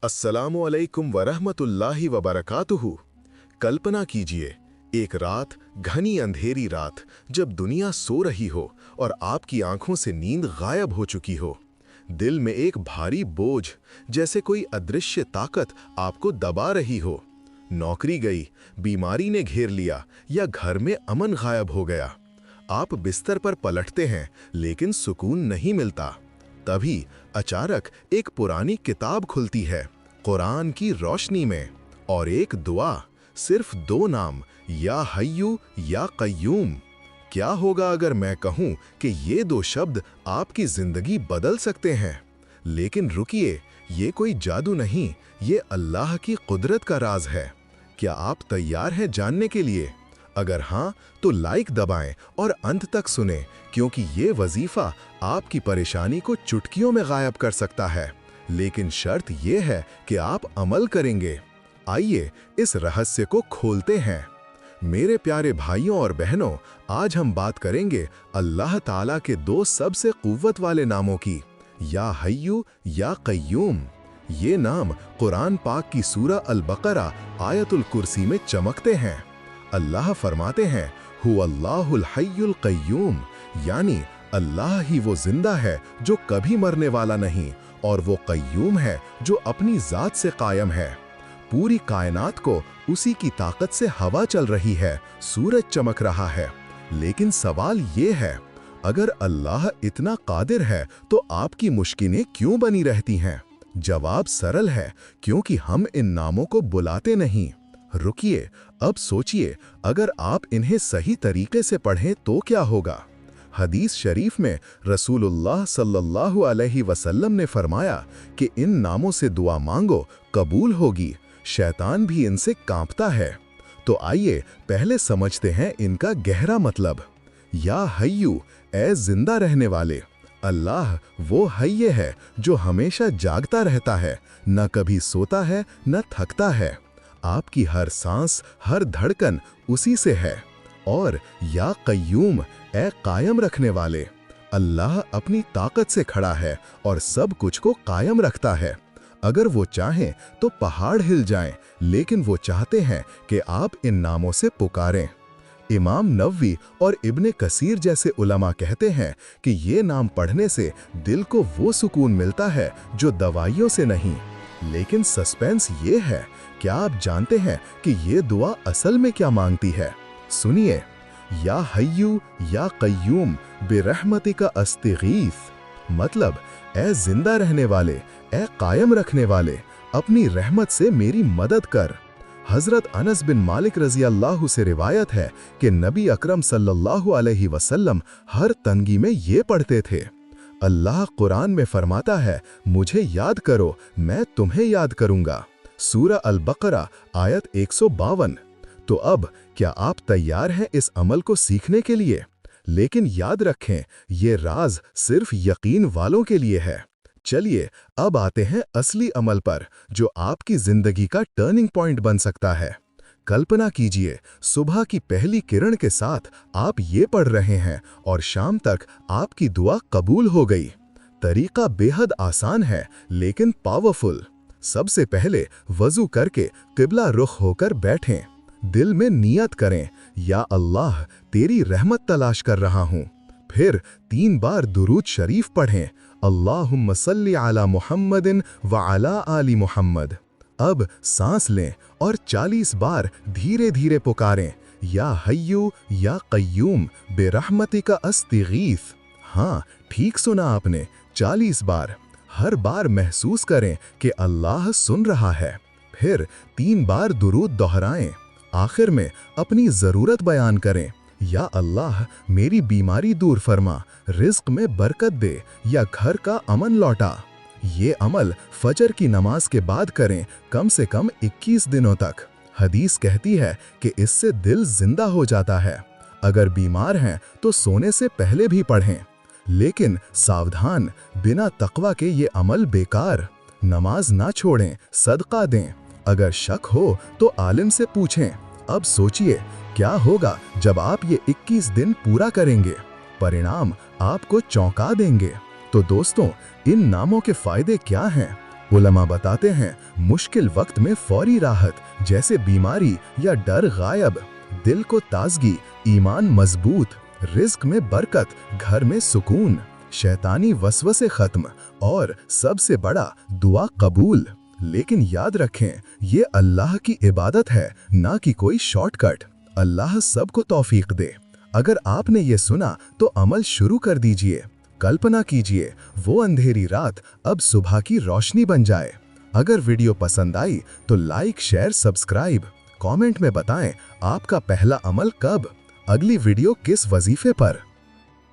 अस्सलामु अलैकुम वरहमतुल्लाहि वबरकातुहू। कल्पना कीजिए, एक रात, घनी अंधेरी रात, जब दुनिया सो रही हो और आपकी आंखों से नींद गायब हो चुकी हो। दिल में एक भारी बोझ, जैसे कोई अदृश्य ताकत आपको दबा रही हो। नौकरी गई, बीमारी ने घेर लिया या घर में अमन गायब हो गया। आप बिस्तर पर पलटते हैं, लेकिन सुकून नहीं मिलता। तभी अचानक एक पुरानी किताब खुलती है, कुरान की रोशनी में, और एक दुआ, सिर्फ दो नाम, या हय्यू या कय्यूम। क्या होगा अगर मैं कहूं कि ये दो शब्द आपकी जिंदगी बदल सकते हैं? लेकिन रुकिए, ये कोई जादू नहीं, ये अल्लाह की कुदरत का राज है। क्या आप तैयार हैं जानने के लिए? अगर हाँ, तो लाइक दबाएं और अंत तक सुने, क्योंकि ये वजीफा आपकी परेशानी को चुटकियों में गायब कर सकता है। लेकिन शर्त यह है कि आप अमल करेंगे। आइए इस रहस्य को खोलते हैं। मेरे प्यारे भाइयों और बहनों, आज हम बात करेंगे अल्लाह ताला के दो सबसे कुव्वत वाले नामों की, या हय्यू या कय्यूम। ये नाम कुरान पाक की सूरा अल बकरा आयतुल कुर्सी में चमकते हैं। अल्लाह फरमाते हैं, हुवल्लाहुल हय्युल कय्यूम, यानी अल्लाह ही वो जिंदा है जो कभी मरने वाला नहीं, और वो कय्यूम है जो अपनी जात से कायम है। पूरी कायनात को उसी की ताकत से हवा चल रही है, सूरज चमक रहा है। लेकिन सवाल ये है, अगर अल्लाह इतना कादिर है तो आपकी मुश्किलें क्यों बनी रहती हैं? जवाब सरल है, क्योंकि हम इन नामों को बुलाते नहीं। रुकिए, अब सोचिए, अगर आप इन्हें सही तरीके से पढ़ें तो क्या होगा? हदीस शरीफ में रसूलुल्लाह सल्लल्लाहु अलैहि वसल्लम ने फरमाया कि इन नामों से दुआ मांगो, कबूल होगी। शैतान भी इनसे कांपता है। तो आइए पहले समझते हैं इनका गहरा मतलब। या हय्यू, ए जिंदा रहने वाले। अल्लाह वो हय्य है जो हमेशा जागता रहता है, न कभी सोता है न थकता है। आपकी हर सांस, हर धड़कन उसी से है। और या कय्यूम, ए कायम रखने वाले। अल्लाह अपनी ताकत से खड़ा है और सब कुछ को कायम रखता है। अगर वो चाहें तो पहाड़ हिल जाएं, लेकिन वो चाहते हैं कि आप इन नामों से पुकारें। इमाम नववी और इब्ने कसीर जैसे उलमा कहते हैं कि ये नाम पढ़ने से दिल को वो सुकून मिलता है जो दवाइयों से नहीं। लेकिन सस्पेंस ये है, क्या आप जानते हैं कि ये दुआ असल में क्या मांगती है? सुनिए, या हय्यू या कय्यूम बिरहमतिका अस्तिगीस, मतलब ए जिंदा रहने वाले, ए कायम रखने वाले, अपनी रहमत से मेरी मदद कर। हजरत अनस बिन मालिक रजी अल्लाह से रिवायत है कि नबी अकरम सल्लल्लाहु अलैहि वसल्लम हर तंगी में ये पढ़ते थे। अल्लाह कुरान में फरमाता है, मुझे याद करो, मैं तुम्हें याद करूंगा। सूरा अल बकरा आयत 152। तो अब क्या आप तैयार हैं इस अमल को सीखने के लिए? लेकिन याद रखें, ये राज सिर्फ यकीन वालों के लिए है। चलिए अब आते हैं असली अमल पर, जो आपकी जिंदगी का टर्निंग पॉइंट बन सकता है। कल्पना कीजिए, सुबह की पहली किरण के साथ आप ये पढ़ रहे हैं और शाम तक आपकी दुआ कबूल हो गई। तरीका बेहद आसान है, लेकिन पावरफुल। सबसे पहले वजू करके किबला रुख होकर बैठें। दिल में नियत करें, या अल्लाह तेरी रहमत तलाश कर रहा हूँ। फिर 3 बार दुरूद शरीफ पढ़ें, अल्लाहुम्मा सल्ली अला मुहम्मदिन व अला आली मुहम्मद। अब सांस लें और 40 बार धीरे धीरे पुकारें, या हय्यू या कय्यूम बिरहमतिका अस्तिगीस। हाँ, ठीक सुना आपने, 40 बार। हर बार महसूस करें कि अल्लाह सुन रहा है। फिर 3 बार दुरूद दोहराएं। आखिर में अपनी ज़रूरत बयान करें, या अल्लाह मेरी बीमारी दूर फरमा, रिज़्क़ में बरकत दे, या घर का अमन लौटा। ये अमल फजर की नमाज के बाद करें, कम से कम 21 दिनों तक। हदीस कहती है कि इससे दिल जिंदा हो जाता है। अगर बीमार हैं तो सोने से पहले भी पढ़ें। लेकिन सावधान, बिना तकवा के ये अमल बेकार। नमाज ना छोड़ें, सदका दें। अगर शक हो तो आलिम से पूछें। अब सोचिए, क्या होगा जब आप ये 21 दिन पूरा करेंगे? परिणाम आपको चौंका देंगे। तो दोस्तों, इन नामों के फायदे क्या हैं? उलमा बताते हैं मुश्किल वक्त में फौरी राहत, जैसे बीमारी या डर गायब, दिल को ताजगी, ईमान मजबूत, रिज्क में बरकत, घर में सुकून, शैतानी वसवसे खत्म और सबसे बड़ा दुआ कबूल। लेकिन याद रखें, ये अल्लाह की इबादत है, ना कि कोई शॉर्टकट। अल्लाह सबको तौफीक दे। अगर आपने ये सुना तो अमल शुरू कर दीजिए। कल्पना कीजिए वो अंधेरी रात अब सुबह की रोशनी बन जाए। अगर वीडियो पसंद आई तो लाइक, शेयर, सब्सक्राइब। कमेंट में बताएं आपका पहला अमल कब, अगली वीडियो किस वजीफे पर।